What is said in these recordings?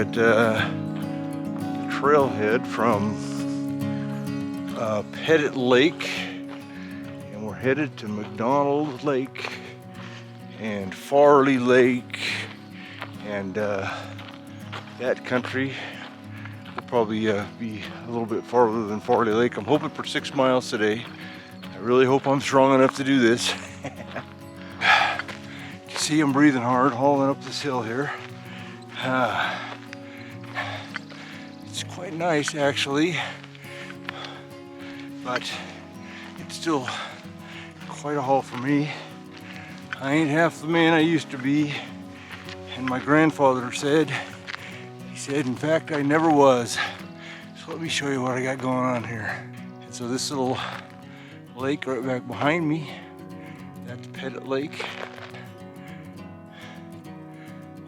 at trailhead from Pettit Lake, and we're headed to McDonald Lake and Farley Lake, and that country will probably be a little bit farther than Farley Lake. I'm hoping for 6 miles today. I really hope I'm strong enough to do this. You see, I'm breathing hard, hauling up this hill here. It's quite nice actually, but it's still quite a haul for me. I ain't half the man I used to be, and my grandfather said, in fact, I never was. So let me show you what I got going on here. And so this little lake right back behind me, that's Pettit Lake.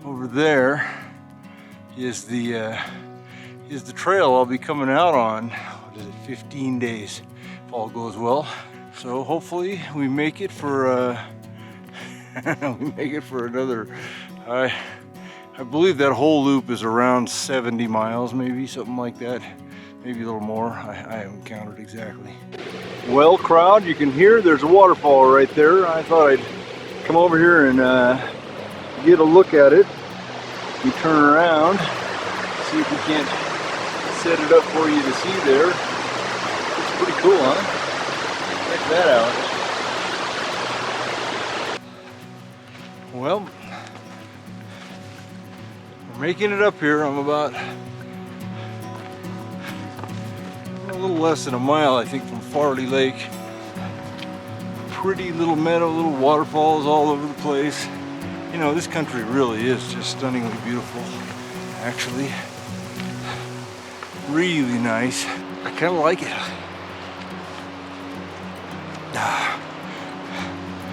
Over there is the trail I'll be coming out on. What is it, 15 days if all goes well. So hopefully we make it for another, I believe that whole loop is around 70 miles, maybe something like that, maybe a little more. I haven't counted exactly. Well, crowd, you can hear there's a waterfall right there. I thought I'd come over here and get a look at it. We turn around, see if we can't set it up for you to see there. It's pretty cool, huh? Check that out. Well, we're making it up here. I'm about a little less than a mile, I think, from Farley Lake. Pretty little meadow, little waterfalls all over the place. You know, this country really is just stunningly beautiful, actually. Really nice. I kind of like it.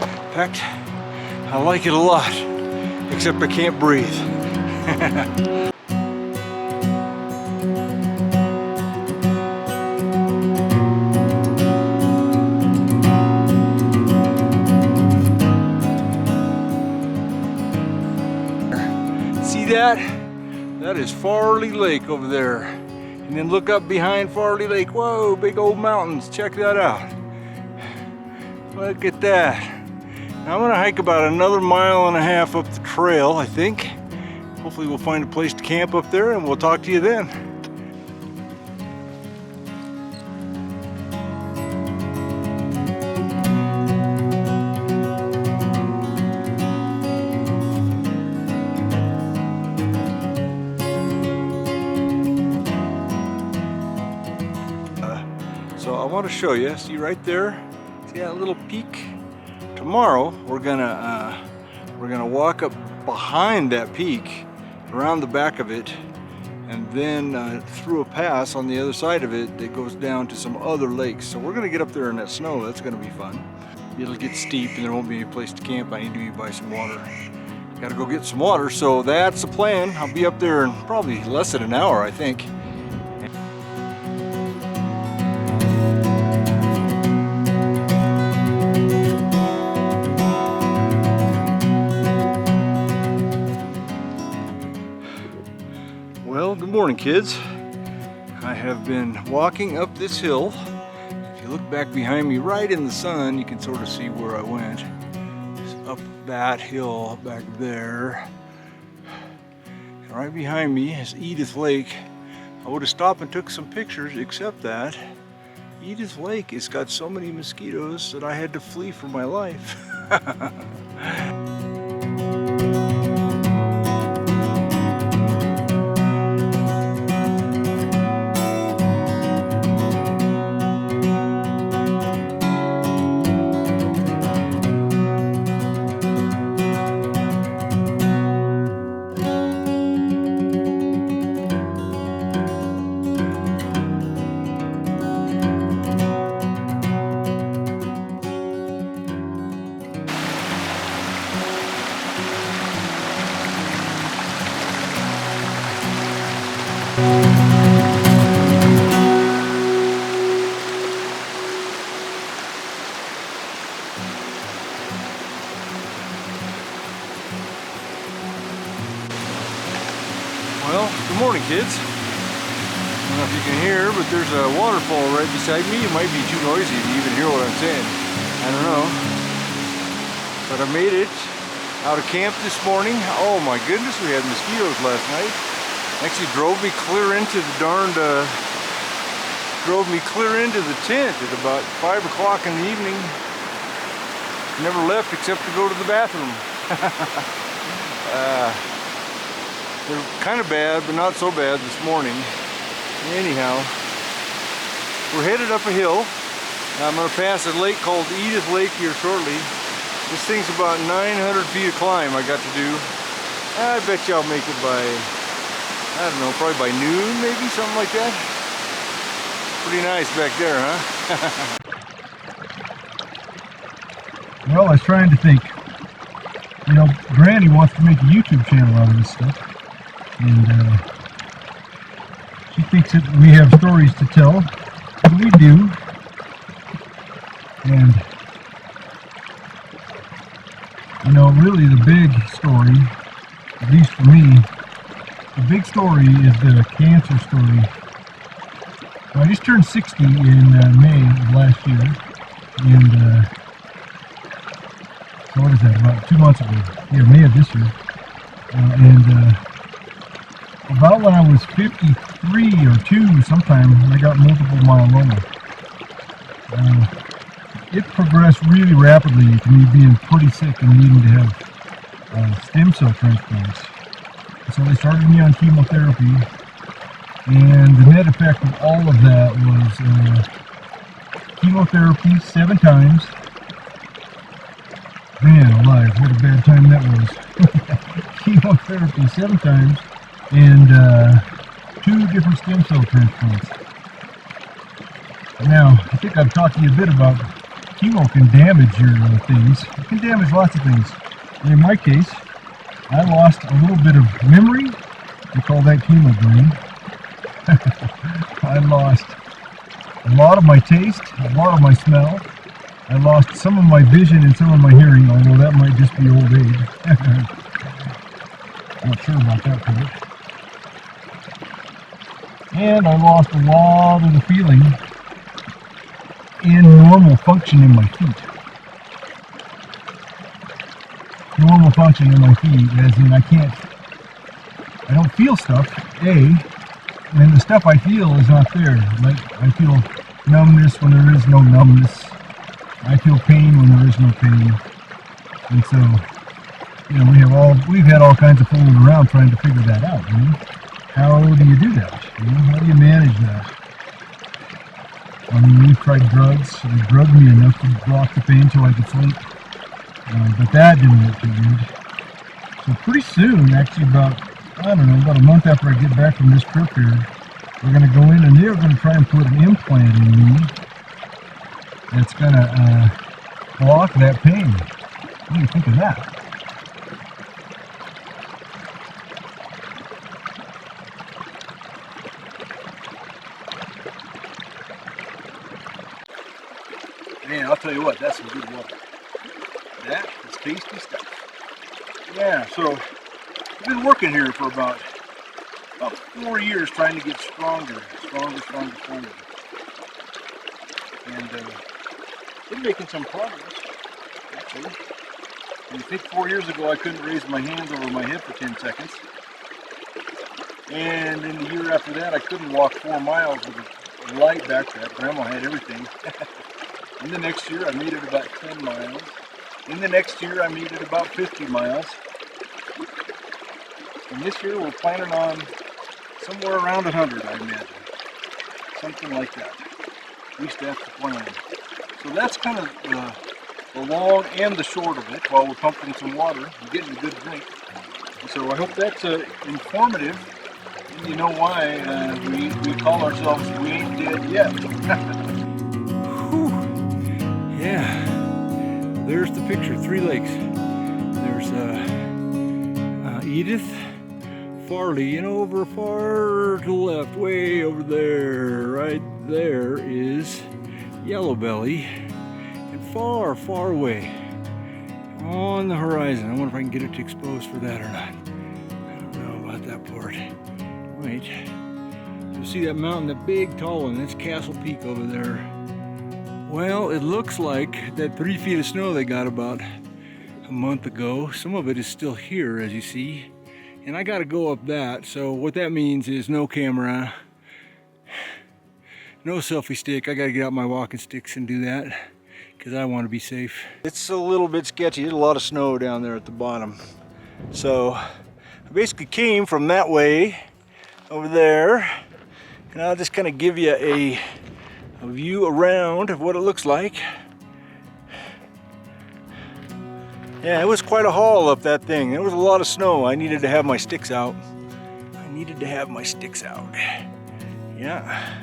In fact, I like it a lot, except I can't breathe. See that? That is Farley Lake over there. And then look up behind Farley Lake. Whoa, big old mountains. Check that out. Look at that. Now I'm gonna hike about another 1.5 miles up the trail, I think. Hopefully we'll find a place to camp up there, and we'll talk to you then. So I want to show you, see right there, see that little peak? Tomorrow we're gonna walk up behind that peak, around the back of it, and then through a pass on the other side of it that goes down to some other lakes. So we're gonna get up there in that snow. That's gonna be fun. It'll get steep and there won't be any place to camp. I need to buy some water. Gotta go get some water, so that's the plan. I'll be up there in probably less than an hour, I think. Well, good morning, kids. I have been walking up this hill. If you look back behind me, right in the sun, you can sort of see where I went. It's up that hill back there. And right behind me is Edith Lake. I would have stopped and took some pictures, except that Edith Lake has got so many mosquitoes that I had to flee for my life. kids. I don't know if you can hear, but there's a waterfall right beside me. It might be too noisy to even hear what I'm saying. I don't know. But I made it out of camp this morning. Oh my goodness, we had mosquitoes last night. Actually drove me clear into the tent at about 5 o'clock in the evening. Never left except to go to the bathroom. They're kind of bad, but not so bad this morning. Anyhow, we're headed up a hill. I'm going to pass a lake called Edith Lake here shortly. This thing's about 900 feet of climb I got to do. I bet you I'll make it by, I don't know, probably by noon maybe, something like that. Pretty nice back there, huh? Well, I was trying to think. You know, Granny wants to make a YouTube channel out of this stuff. And she thinks that we have stories to tell. And we do. And, you know, really the big story, at least for me, the big story is the cancer story. Well, I just turned 60 in May of last year. And, so what is that, about 2 months ago? Yeah, May of this year. About when I was 53 or 2 sometime, I got multiple myeloma. It progressed really rapidly to me being pretty sick and needing to have stem cell transplants. So they started me on chemotherapy, and the net effect of all of that was chemotherapy 7 times. Man alive, what a bad time that was. Chemotherapy 7 times, and 2 different stem cell transplants. Now, I think I've talked to you a bit about chemo can damage your things. It can damage lots of things. And in my case, I lost a little bit of memory. We call that chemo brain. I lost a lot of my taste, a lot of my smell. I lost some of my vision and some of my hearing, although that might just be old age. Not sure about that part. And I lost a lot of the feeling and normal function in my feet. Normal function in my feet, as in I don't feel stuff, and the stuff I feel is not there. Like, I feel numbness when there is no numbness. I feel pain when there is no pain. And so, you know, we've had all kinds of fooling around trying to figure that out. You know? How do you do that? You know, how do you manage that? I mean, we've tried drugs. They drugged me enough to block the pain till I could sleep. But that didn't work too good. So pretty soon, actually about a month after I get back from this trip here, we're going to go in and they're going to try and put an implant in me that's going to block that pain. What do you think of that? Man, I'll tell you what, that's some good water. That is tasty stuff. Yeah, so I've been working here for about 4 years trying to get stronger. And been making some progress, actually. And you think 4 years ago I couldn't raise my hands over my head for 10 seconds. And in the year after that I couldn't walk 4 miles with a light backpack. Grandma had everything. In the next year I made it about 10 miles. In the next year I made it about 50 miles. And this year we're planning on somewhere around 100, I imagine. Something like that. At least that's the plan. So that's kind of the long and the short of it while we're pumping some water and getting a good drink. And so I hope that's informative. And you know why we call ourselves We Ain't Dead Yet. Yeah, there's the picture, 3 lakes. There's Edith, Farley, and over far to the left, way over there, right there is Yellow Belly, and far, far away on the horizon. I wonder if I can get it to expose for that or not. I don't know about that part. Wait. see that mountain, that big tall one. That's Castle Peak over there. Well, it looks like that 3 feet of snow they got about a month ago, some of it is still here, as you see. And I gotta go up that, so what that means is no camera, no selfie stick. I gotta get out my walking sticks and do that, because I want to be safe. It's a little bit sketchy. There's a lot of snow down there at the bottom. So I basically came from that way over there, and I'll just kind of give you a view around of what it looks like. Yeah, it was quite a haul up that thing. There was a lot of snow. I needed to have my sticks out. Yeah.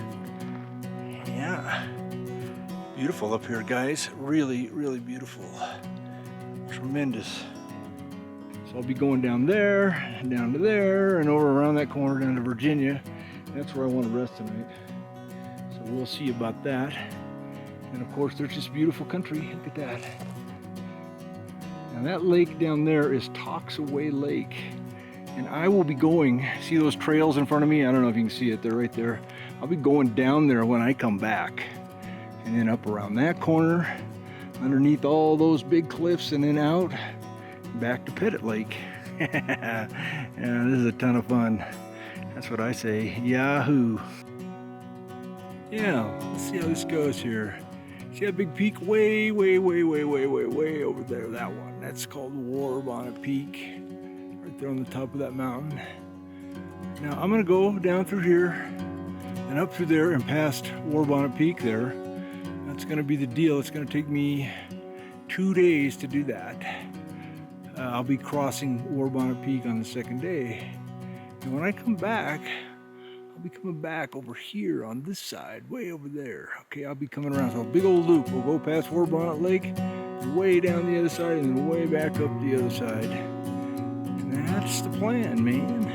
Beautiful up here, guys. Really, really beautiful. Tremendous. So I'll be going down there, down to there, and over around that corner down to Virginia. That's where I want to rest tonight. So we'll see about that. And of course, there's just beautiful country. Look at that. Now that lake down there is Toxaway Lake. And I will be going, see those trails in front of me? I don't know if you can see it, they're right there. I'll be going down there when I come back. And then up around that corner, underneath all those big cliffs, and then out, back to Pettit Lake. Yeah, this is a ton of fun. That's what I say, yahoo. Yeah, let's see how this goes here. See that big peak way over there, that one. That's called War Bonnet Peak, right there on the top of that mountain. Now I'm gonna go down through here and up through there and past War Bonnet Peak there. That's gonna be the deal. It's gonna take me 2 days to do that. I'll be crossing War Bonnet Peak on the second day. And when I come back, I'll be coming back over here on this side, way over there. Okay, I'll be coming around. So a big old loop. We'll go past War Bonnet Lake, way down the other side, and then way back up the other side. And that's the plan, man.